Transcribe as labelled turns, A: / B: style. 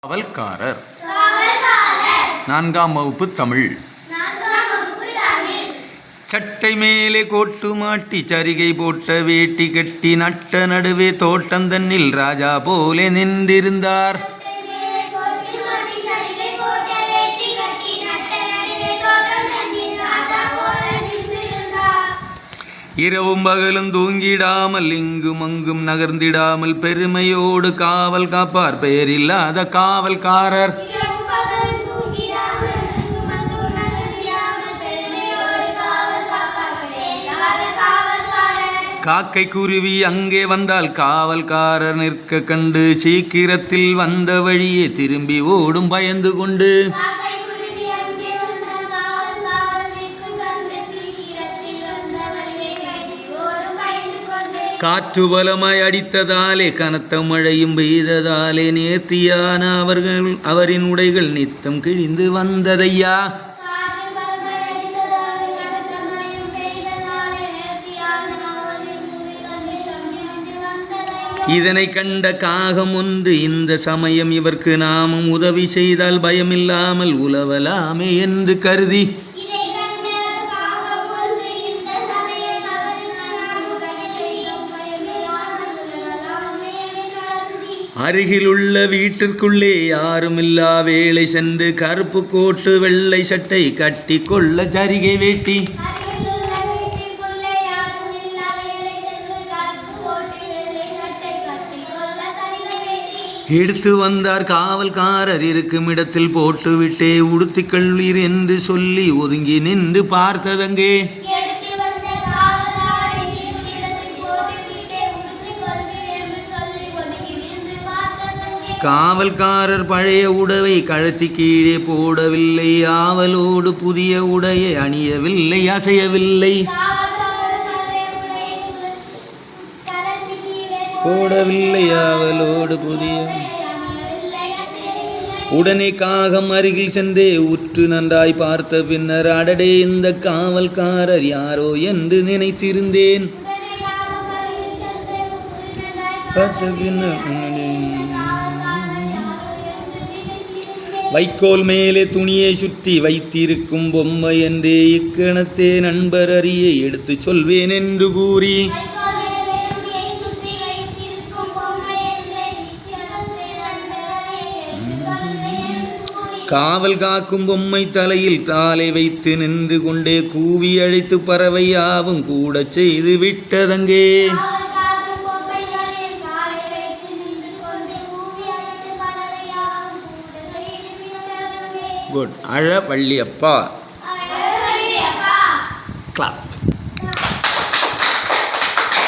A: காவல்காரர். 4ஆம் வகுப்பு தமிழ். சட்டை மேலே கோட்டு மாட்டி சரிகை போட்ட வேட்டி கட்டி நட்ட நடுவே தோட்டந்தன்னில் ராஜா போலே நின்றிருந்தார். இரவும் பகலும் தூங்கிடாமல் இங்கும் அங்கும் நகர்ந்திடாமல் பெருமையோடு காவல் காப்பார் பெயரில்லாத காவல்காரர். காக்கை குருவி அங்கே வந்தால் காவல்காரர் நிற்க கண்டு சீக்கிரத்தில் வந்த வழியே திரும்பி ஓடும் பயந்து கொண்டு. காற்று பலமாய் அடித்ததாலே கனத்த மழையும் பெய்ததாலே நேர்த்தியான அவரின் உடைகள் நித்தம் கிழிந்து வந்ததையா. இதனை கண்ட காகம் ஒன்று, இந்த சமயம் இவர்க்கு நாமும் உதவி செய்தால் பயமில்லாமல் உலவலாமே என்று கருதி அருகிலுள்ள வீட்டிற்குள்ளே யாருமில்லா வேளை சென்று கருப்பு கோட்டு வெள்ளை சட்டை கட்டி கொள்ள சரிகை வேட்டி எடுத்து வந்தார். காவல்காரர் இருக்கும் இடத்தில் போட்டுவிட்டே உடுத்திக் கொள்வீர் என்று சொல்லி ஒதுங்கி நின்று பார்த்ததங்கே. காவல்காரர் பழைய உடவை கழத்தி கீழே போடவில்லை, ஆவலோடு புதிய உடையை அணியவில்லை, அசையவில்லை, போடவில்லை, ஆவலோடு புதிய. உடனே காகம் அருகில் சென்றே உற்று நன்றாய் பார்த்த பின்னர், அடடே இந்த காவல்காரர் யாரோ என்று நினைத்திருந்தேன். வைக்கோல் மேலே துணியை சுற்றி வைத்திருக்கும் பொம்மை என்றே இக்கணத்தே நண்பர் அறிய எடுத்து சொல்வேன் என்று கூறி காவல் காக்கும் பொம்மை தலையில் காலை வைத்து நின்று கொண்டே கூவி அழைத்து பறவை யாவும் கூட செய்து விட்டதங்கே. குட். அழ வள்ளியப்பா. கிளாப்.